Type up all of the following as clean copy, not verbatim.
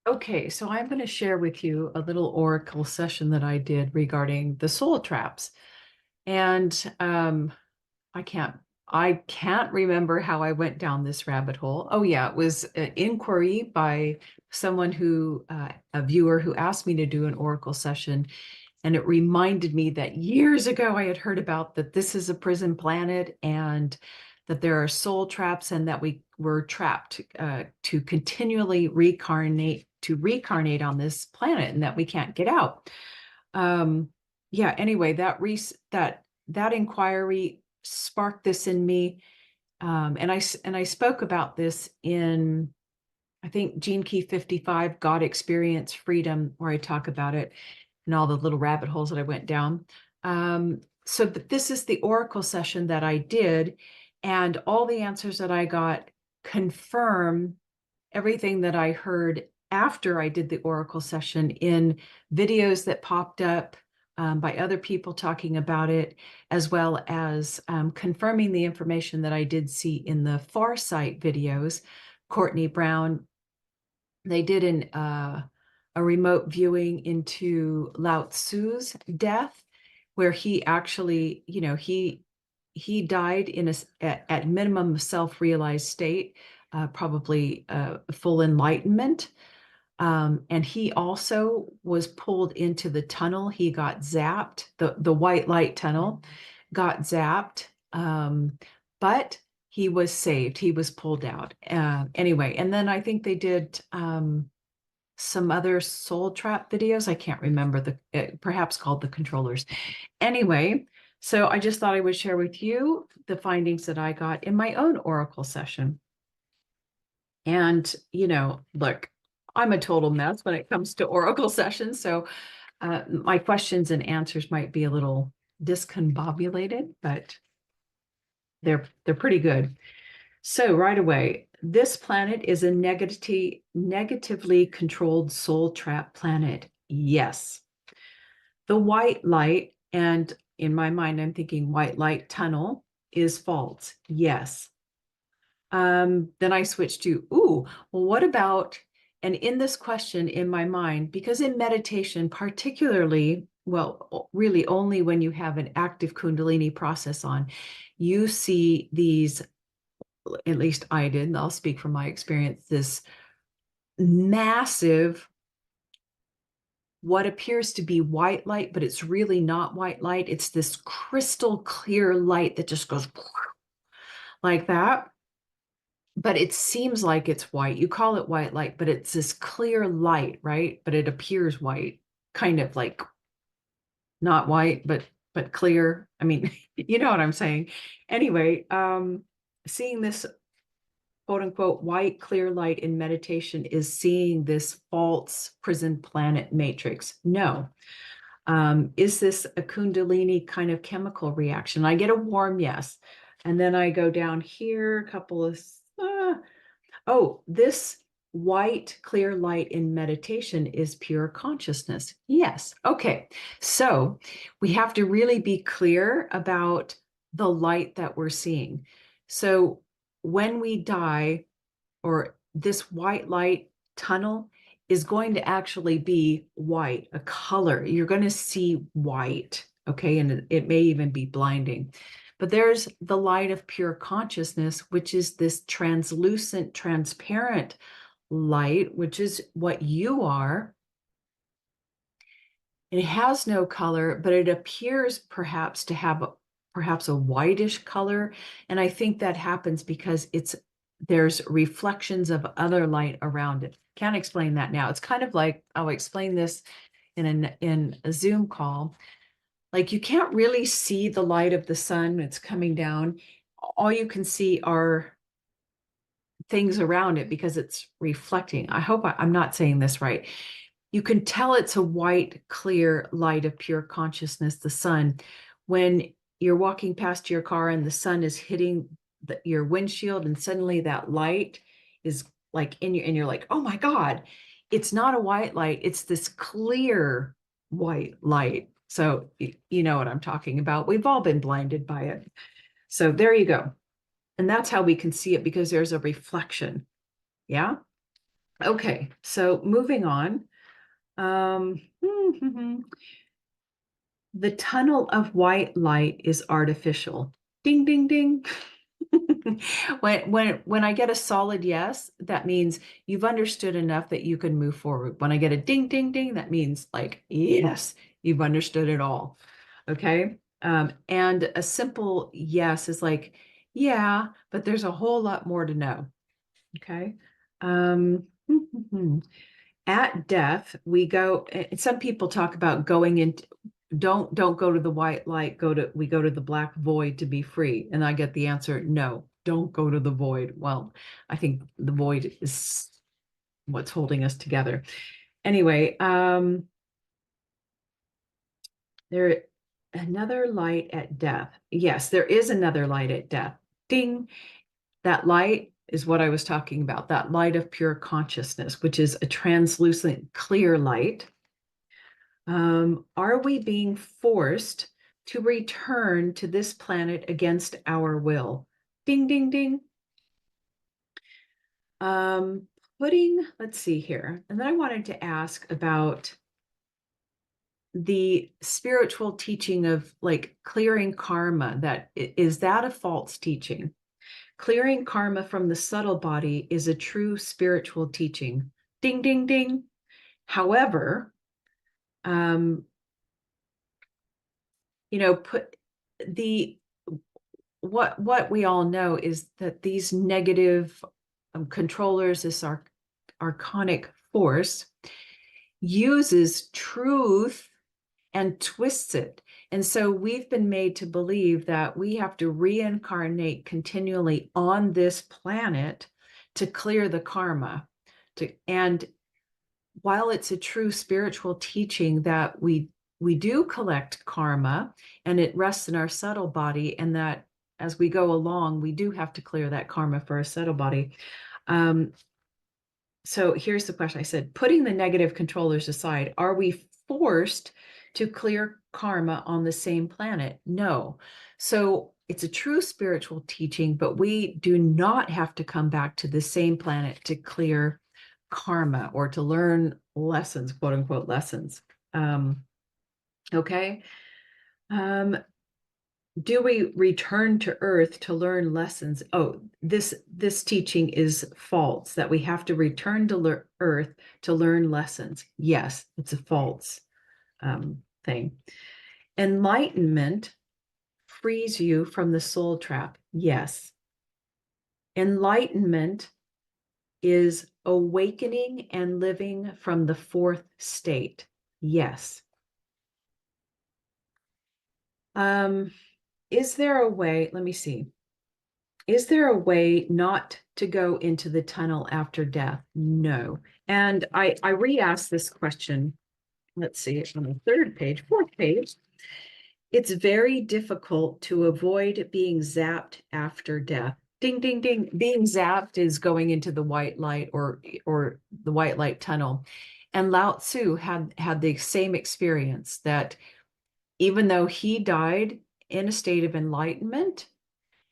Okay, so I'm going to share with you a little oracle session that I did regarding the soul traps. And I can't I can't remember how I went down this rabbit hole. Oh yeah, it was an inquiry by someone who a viewer who asked me to do an oracle session, and it reminded me that years ago I had heard about that this is a prison planet and that there are soul traps and that we were trapped to continually reincarnate on this planet and that we can't get out. Um, yeah, anyway, that inquiry sparked this in me. And I spoke about this in, I think, Gene Key 55, God Experience Freedom, where I talk about it and all the little rabbit holes that I went down. But this is the oracle session that I did, and all the answers that I got confirm everything that I heard after I did the oracle session in videos that popped up by other people talking about it, as well as confirming the information that I did see in the Farsight videos. Courtney Brown, they did a remote viewing into Lao Tzu's death, where he actually, he died in at minimum self-realized state, probably full enlightenment. And he also was pulled into the tunnel. He got zapped, the white light tunnel got zapped, but he was saved. He was pulled out. Anyway, and then I think they did some other soul trap videos. I can't remember perhaps called The Controllers. Anyway, so I just thought I would share with you the findings that I got in my own oracle session. And, look, I'm a total mess when it comes to oracle sessions. So my questions and answers might be a little discombobulated, but they're pretty good. So right away, this planet is a negatively controlled soul trap planet. Yes. The white light, and in my mind, I'm thinking white light tunnel is false. Yes. Then I switched to, well, what about, and in this question in my mind, because in meditation, particularly, well, really only when you have an active Kundalini process on, you see these, at least I did, and I'll speak from my experience, this massive, what appears to be white light, but it's really not white light. It's this crystal clear light that just goes like that. But it seems like it's white. You call it white light, but it's this clear light, right? But it appears white, kind of like not white, but clear. I mean, you know what I'm saying. Anyway, seeing this quote unquote white clear light in meditation is seeing this false prison planet matrix. No. Is this a Kundalini kind of chemical reaction? I get a warm yes. And then I go down here, a couple of, this white clear light in meditation is pure consciousness. Yes. Okay. So we have to really be clear about the light that we're seeing. So when we die, or this white light tunnel is going to actually be white, a color. You're going to see white, okay? And it may even be blinding. But there's the light of pure consciousness, which is this translucent, transparent light, which is what you are. It has no color, but it appears perhaps to have perhaps a whitish color. And I think that happens because there's reflections of other light around it. Can't explain that now. It's kind of like, I'll explain this in a Zoom call. Like, you can't really see the light of the sun. It's coming down. All you can see are things around it because it's reflecting. I hope I'm not saying this right. You can tell it's a white, clear light of pure consciousness, the sun. When you're walking past your car and the sun is hitting your windshield, and suddenly that light is like in you, and you're like, oh my God, it's not a white light. It's this clear white light. So you know what I'm talking about. We've all been blinded by it. So there you go. And that's how we can see it, because there's a reflection. Yeah. Okay, so moving on. Um, the tunnel of white light is artificial. Ding, ding, ding. When I get a solid yes, that means you've understood enough that you can move forward. When I get a ding, ding, ding, that means like, yes, you've understood it all. Okay. And a simple yes is like, yeah, but there's a whole lot more to know. Okay. Um, at death, we go, and some people talk about going into, don't go to the white light, we go to the black void to be free. And I get the answer, no, don't go to the void. Well, I think the void is what's holding us together. Anyway, there another light at death. Yes, there is another light at death. Ding. That light is what I was talking about, that light of pure consciousness, which is a translucent, clear light. Are we being forced to return to this planet against our will? Ding, ding, ding. Let's see here. And then I wanted to ask about the spiritual teaching of like clearing karma. Is that a false teaching? Clearing karma from the subtle body is a true spiritual teaching. Ding, ding, ding. However, um, put the what we all know is that these negative controllers, this archonic force, uses truth and twists it. And so we've been made to believe that we have to reincarnate continually on this planet to clear the karma. And while it's a true spiritual teaching that we do collect karma and it rests in our subtle body, and that as we go along, we do have to clear that karma for our subtle body. So here's the question. I said, putting the negative controllers aside, are we forced to clear karma on the same planet? No. So it's a true spiritual teaching, but we do not have to come back to the same planet to clear karma or to learn lessons, quote unquote lessons. Okay. Do we return to Earth to learn lessons? Oh, this teaching is false, that we have to return to Earth to learn lessons. Yes, it's a false thing. Enlightenment frees you from the soul trap. Yes. Enlightenment is awakening and living from the fourth state. Yes. Is there a way, let me see. Is there a way not to go into the tunnel after death? No. And I re-asked this question, let's see, on the fourth page. It's very difficult to avoid being zapped after death. Ding, ding, ding. Being zapped is going into the white light or the white light tunnel. And Lao Tzu had the same experience, that even though he died in a state of enlightenment,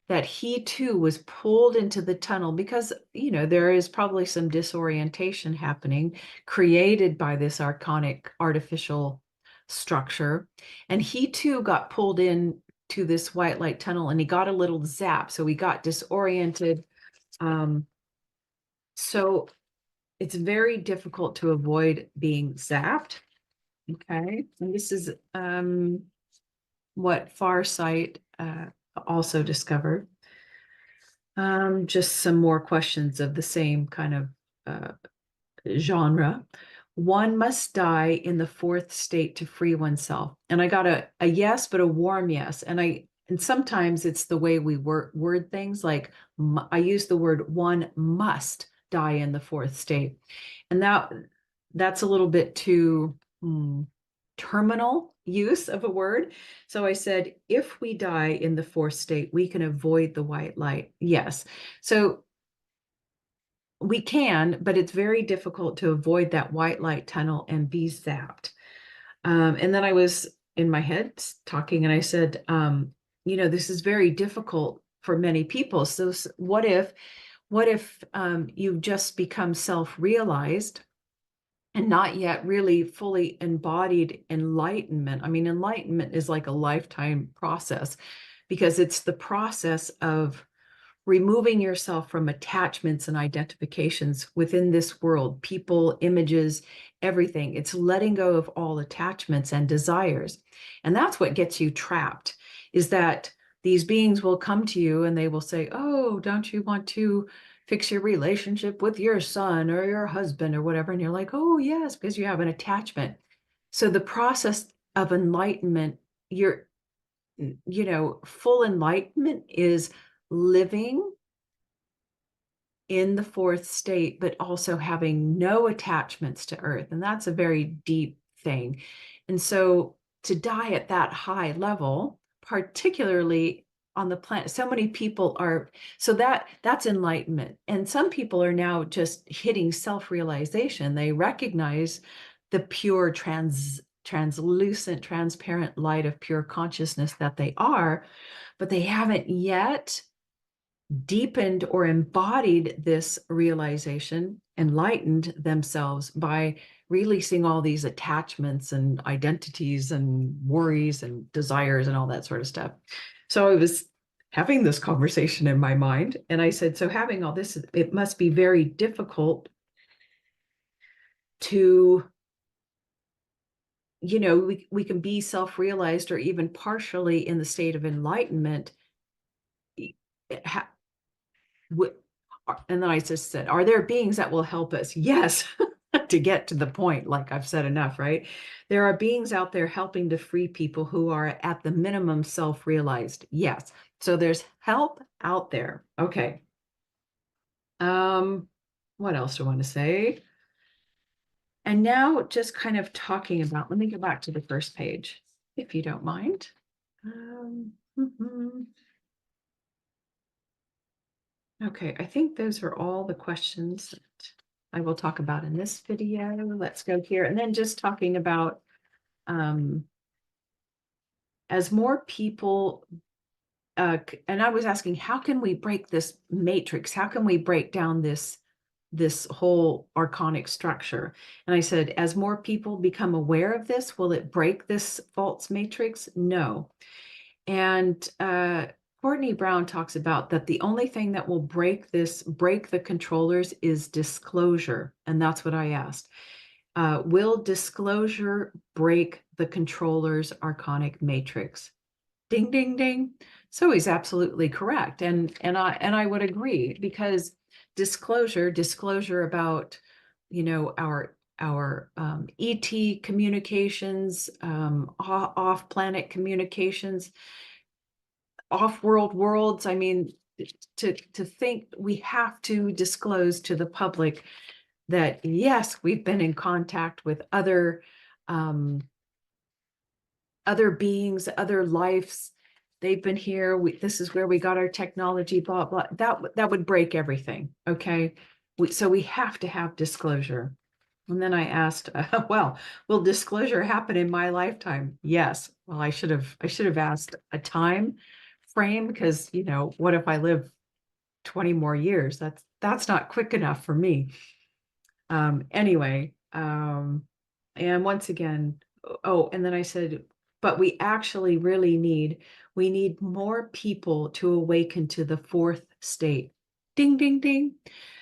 that he too was pulled into the tunnel because, there is probably some disorientation happening created by this archonic artificial structure. And he too got pulled in to this white light tunnel and he got a little zap. So he got disoriented. So it's very difficult to avoid being zapped. Okay. And this is what Farsight also discovered. Just some more questions of the same kind of genre. One must die in the fourth state to free oneself. And I got a yes, but a warm yes. And sometimes it's the way we word things. Like I use the word one must die in the fourth state. And that's a little bit too terminal use of a word. So I said, if we die in the fourth state, we can avoid the white light. Yes. So we can, but it's very difficult to avoid that white light tunnel and be zapped. And then I was in my head talking and I said, this is very difficult for many people. So what if What if you've just become self-realized and not yet really fully embodied enlightenment? I mean, enlightenment is like a lifetime process because it's the process of removing yourself from attachments and identifications within this world, people, images, everything. It's letting go of all attachments and desires. And that's what gets you trapped, is that these beings will come to you and they will say, oh, don't you want to fix your relationship with your son or your husband or whatever? And you're like, oh, yes, because you have an attachment. So the process of enlightenment, full enlightenment is living in the fourth state, but also having no attachments to earth. And that's a very deep thing. And so to die at that high level, particularly on the planet, so many people are, so that's enlightenment. And some people are now just hitting self-realization. They recognize the pure translucent, transparent light of pure consciousness that they are, but they haven't yet deepened or embodied this realization, enlightened themselves by releasing all these attachments and identities and worries and desires and all that sort of stuff. So I was having this conversation in my mind, and I said, so having all this, it must be very difficult to, we can be self-realized or even partially in the state of enlightenment. And then I just said, are there beings that will help us? Yes, to get to the point, like I've said enough, right? There are beings out there helping to free people who are at the minimum self-realized. Yes. So there's help out there. Okay. What else do I want to say? And now just kind of talking about, let me go back to the first page, if you don't mind. Okay, I think those are all the questions that I will talk about in this video. Let's go here. And then just talking about as more people, and I was asking, how can we break this matrix? How can we break down this whole archonic structure? And I said, as more people become aware of this, will it break this false matrix? No. And Courtney Brown talks about that the only thing that will break the controllers is disclosure. And that's what I asked. Will disclosure break the controller's archonic matrix? Ding, ding, ding. So he's absolutely correct. And I would agree, because disclosure about, our ET communications, off-planet communications, off-world worlds. I mean, to think we have to disclose to the public that, yes, we've been in contact with other beings, other lives. They've been here. This is where we got our technology, blah, blah. That would break everything, okay? So we have to have disclosure. And then I asked, well, will disclosure happen in my lifetime? Yes. Well, I should have asked a time frame, because, what if I live 20 more years? That's not quick enough for me. Anyway, and once again, and then I said, but we actually really need more people to awaken to the fourth state. Ding, ding, ding.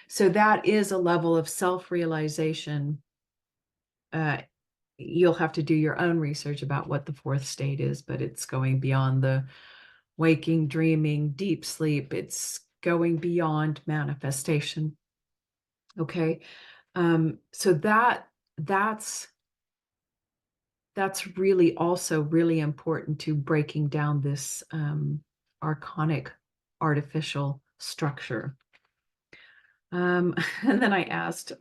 So that is a level of self-realization. You'll have to do your own research about what the fourth state is, but it's going beyond the waking, dreaming, deep sleep. It's going beyond manifestation. Okay. So that's really also really important to breaking down this archonic artificial structure. And then I asked,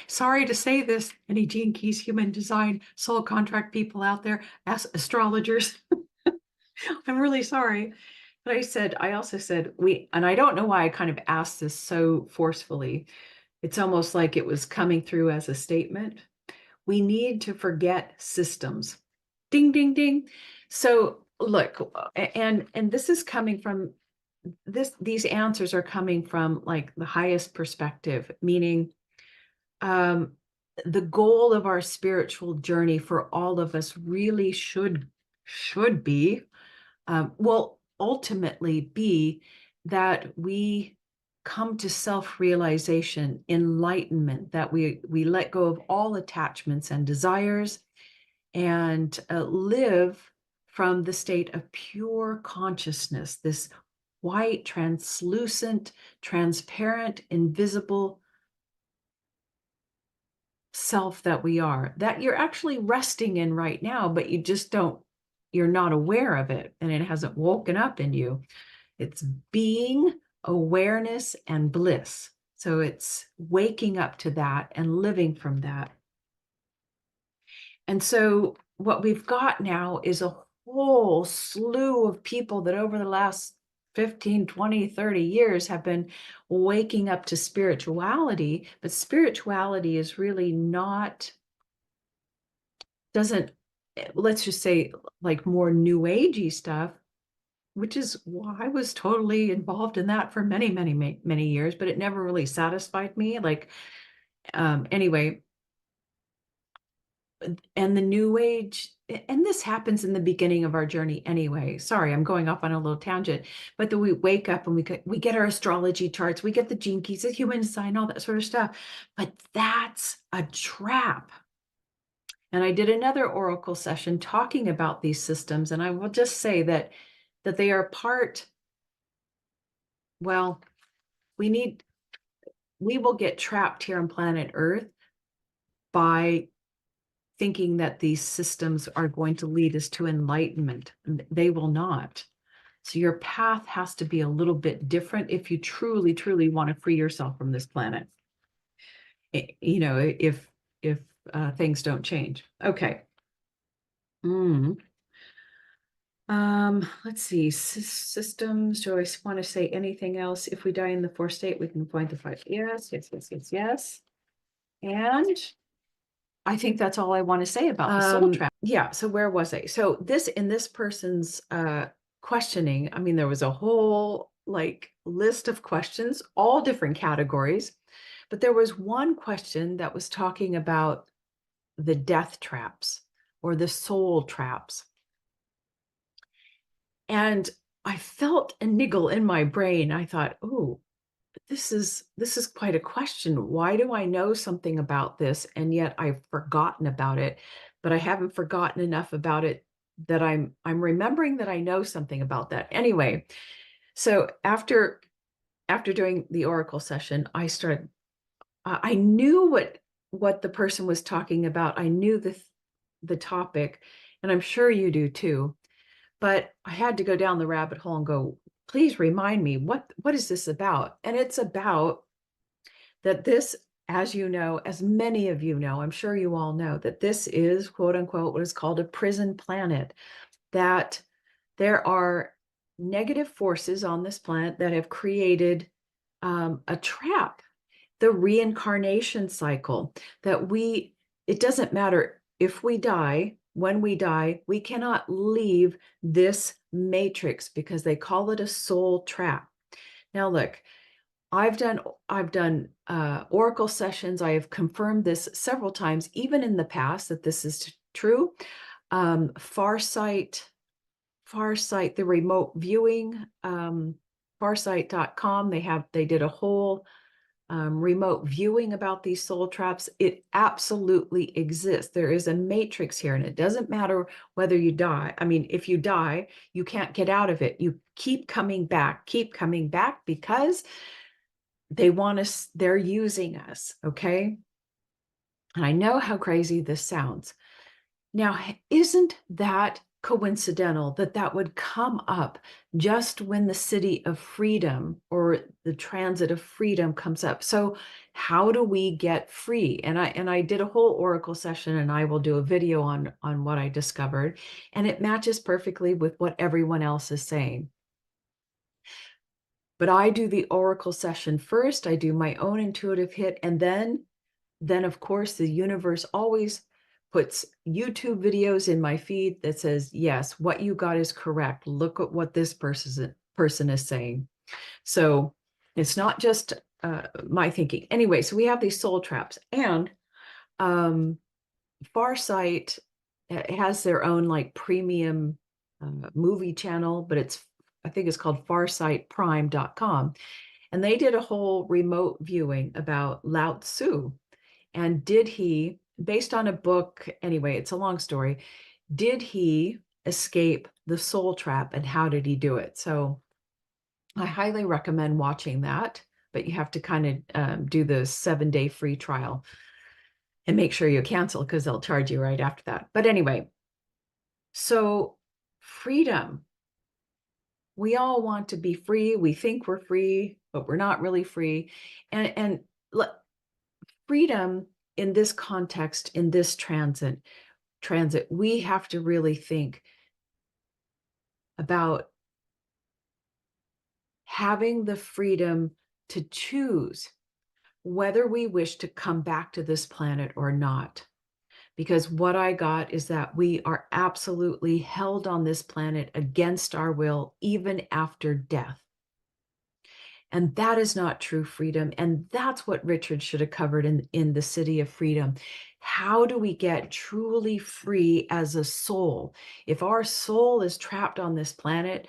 sorry to say this, any Gene Keys human design soul contract people out there, astrologers, I'm really sorry. But I also said, and I don't know why I kind of asked this so forcefully. It's almost like it was coming through as a statement. We need to forget systems. Ding, ding, ding. So look, and this is coming from these answers are coming from like the highest perspective, meaning the goal of our spiritual journey for all of us really should be, will ultimately be that we come to self-realization, enlightenment, that we let go of all attachments and desires, and live from the state of pure consciousness, this white, translucent, transparent, invisible self that we are, that you're actually resting in right now, but you just don't, you're not aware of it, and it hasn't woken up in you. It's being, awareness, and bliss. So it's waking up to that and living from that. And so what we've got now is a whole slew of people that over the last 15, 20, 30 years have been waking up to spirituality, but spirituality is really not, doesn't, let's just say, like more new agey stuff, which is why I was totally involved in that for many, many, many years, but it never really satisfied me. Like, anyway, and the new age, and this happens in the beginning of our journey anyway. Sorry, I'm going off on a little tangent, but then we wake up and we get our astrology charts, we get the gene keys, the human design, all that sort of stuff. But that's a trap. And I did another oracle session talking about these systems, and I will just say that they are part, well, we will get trapped here on planet Earth by thinking that these systems are going to lead us to enlightenment. They will not. So your path has to be a little bit different if you truly, truly want to free yourself from this planet. You know, if things don't change. Okay. Let's see. Systems. Do I want to say anything else? If we die in the fourth state, we can find the five. Yes, yes, yes, yes, yes. And I think that's all I want to say about the soul trap. Yeah. So where was I? So in this person's questioning, I mean, there was a whole like list of questions, all different categories, but there was one question that was talking about the death traps or the soul traps. And I felt a niggle in my brain. I thought, oh, this is quite a question. Why do I know something about this and yet I've forgotten about it? But I haven't forgotten enough about it that I'm remembering that I know something about that. Anyway, so after doing the oracle session, I started, I knew what the person was talking about. I knew the topic, and I'm sure you do too. But I had to go down the rabbit hole and go, please remind me, what is this about? And it's about that this, as you know, as many of you know, I'm sure you all know, that this is, quote unquote, what is called a prison planet, that there are negative forces on this planet that have created a trap, the reincarnation cycle, that it doesn't matter if we die, when we die, we cannot leave this matrix because they call it a soul trap. Now, look, I've done oracle sessions. I have confirmed this several times, even in the past, that this is true. Farsight, the remote viewing, farsight.com. They did a whole remote viewing about these soul traps. It absolutely exists. There is a matrix here, and it doesn't matter whether you die. I mean, if you die, you can't get out of it. You keep coming back because they want us, they're using us, okay? And I know how crazy this sounds. Now, isn't that coincidental that would come up just when the city of freedom or the transit of freedom comes up? So how do we get free? And I did a whole oracle session, and I will do a video on what I discovered, and it matches perfectly with what everyone else is saying. But I do the oracle session first. I do my own intuitive hit, and then of course the universe always puts YouTube videos in my feed that says, yes, what you got is correct. Look at what this person is saying. So it's not just my thinking. Anyway, so we have these soul traps, and Farsight has their own like premium movie channel, but I think it's called farsightprime.com. And they did a whole remote viewing about Lao Tzu. And did he, based on a book, anyway, it's a long story, did he escape the soul trap and how did he do it? So I highly recommend watching that, but you have to kind of do the 7-day free trial and make sure you cancel because they'll charge you right after that. But anyway, so freedom. We all want to be free. We think we're free, but we're not really free. And freedom in this context, in this transit, we have to really think about having the freedom to choose whether we wish to come back to this planet or not. Because what I got is that we are absolutely held on this planet against our will, even after death. And that is not true freedom. And that's what Richard should have covered in The City of Freedom. How do we get truly free as a soul? If our soul is trapped on this planet,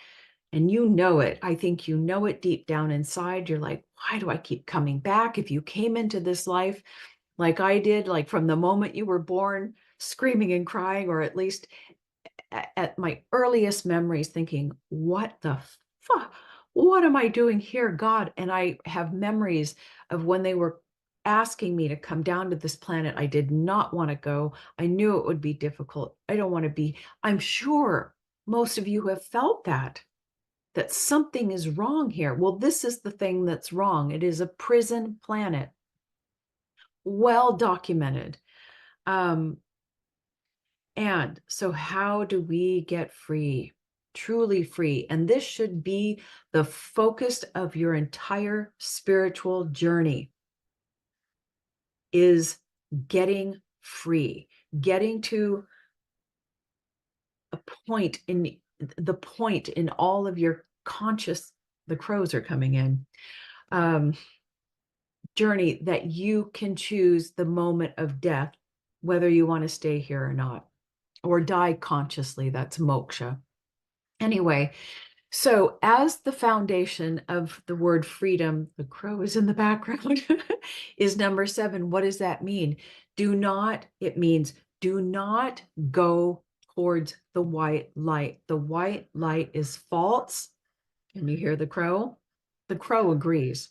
and you know it, I think you know it deep down inside, you're like, why do I keep coming back? If you came into this life like I did, like from the moment you were born, screaming and crying, or at least at my earliest memories thinking, what the fuck? What am I doing here, God? And I have memories of when they were asking me to come down to this planet. I did not want to go. I knew it would be difficult. I don't want to be. I'm sure most of you have felt that something is wrong here. Well, this is the thing that's wrong. It is a prison planet, well documented. And so how do we get free, truly free? And this should be the focus of your entire spiritual journey, is getting free, getting to a point in all of your conscious, the crows are coming in, journey that you can choose the moment of death, whether you want to stay here or not, or die consciously. That's moksha. Anyway, so as the foundation of the word freedom, the crow is in the background, is number 7. What does that mean? It means do not go towards the white light. The white light is false. Can you hear the crow? The crow agrees.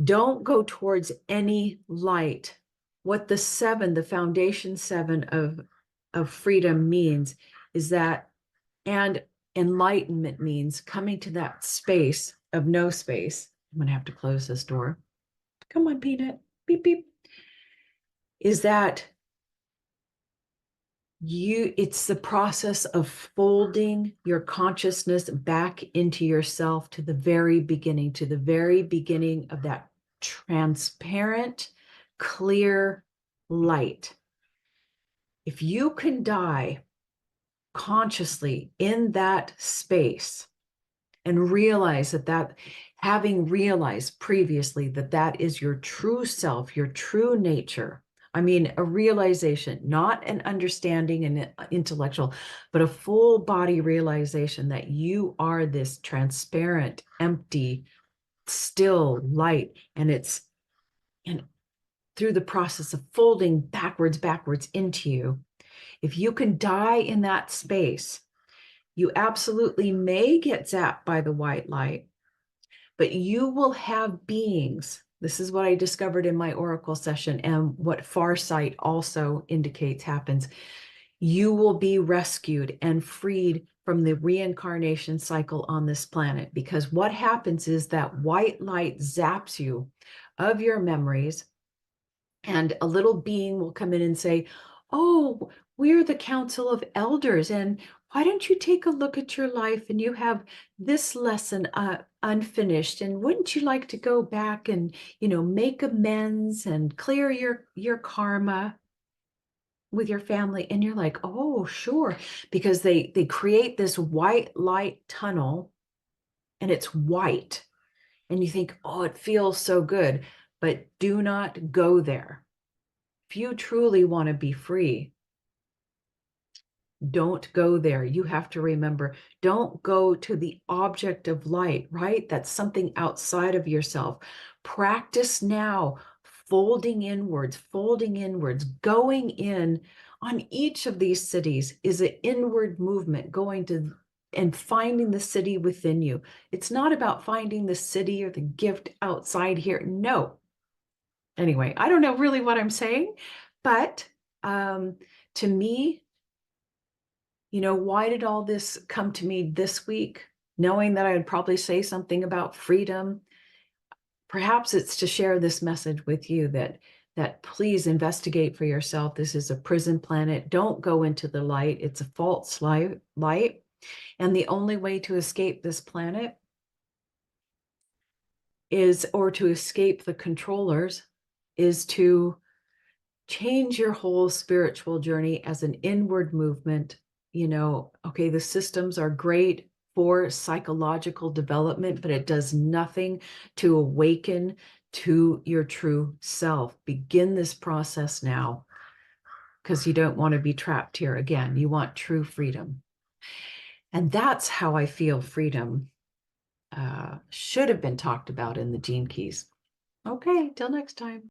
Don't go towards any light. What the foundation 7 of freedom means is that, and enlightenment means coming to that space of no space. I'm going to have to close this door. Come on, Peanut. Beep, beep. Is that it's the process of folding your consciousness back into yourself to the very beginning of that transparent, clear light. If you can die consciously in that space and realize that having realized previously that is your true self, your true nature. I mean, a realization, not an understanding and intellectual, but a full body realization that you are this transparent, empty, still light. And through the process of folding backwards into you, if you can die in that space, you absolutely may get zapped by the white light, but you will have beings. This is what I discovered in my oracle session, and what Farsight also indicates happens. You will be rescued and freed from the reincarnation cycle on this planet, because what happens is that white light zaps you of your memories, and a little being will come in and say, oh, we're the Council of Elders, and why don't you take a look at your life, and you have this lesson unfinished, and wouldn't you like to go back and, make amends and clear your karma with your family? And you're like, oh, sure, because they create this white light tunnel and it's white. And you think, oh, it feels so good. But do not go there. If you truly want to be free, don't go there. You have to remember, don't go to the object of light, right? That's something outside of yourself. Practice now, folding inwards, going in. On each of these cities is an inward movement, going to and finding the city within you. It's not about finding the city or the gift outside here. No. Anyway, I don't know really what I'm saying, but to me, why did all this come to me this week? Knowing that I would probably say something about freedom. Perhaps it's to share this message with you that please investigate for yourself. This is a prison planet. Don't go into the light. It's a false light. And the only way to escape this planet or to escape the controllers, is to change your whole spiritual journey as an inward movement. Okay, the systems are great for psychological development, but it does nothing to awaken to your true self. Begin this process now, because you don't want to be trapped here again. You want true freedom. And that's how I feel freedom should have been talked about in the Gene Keys. Okay, till next time.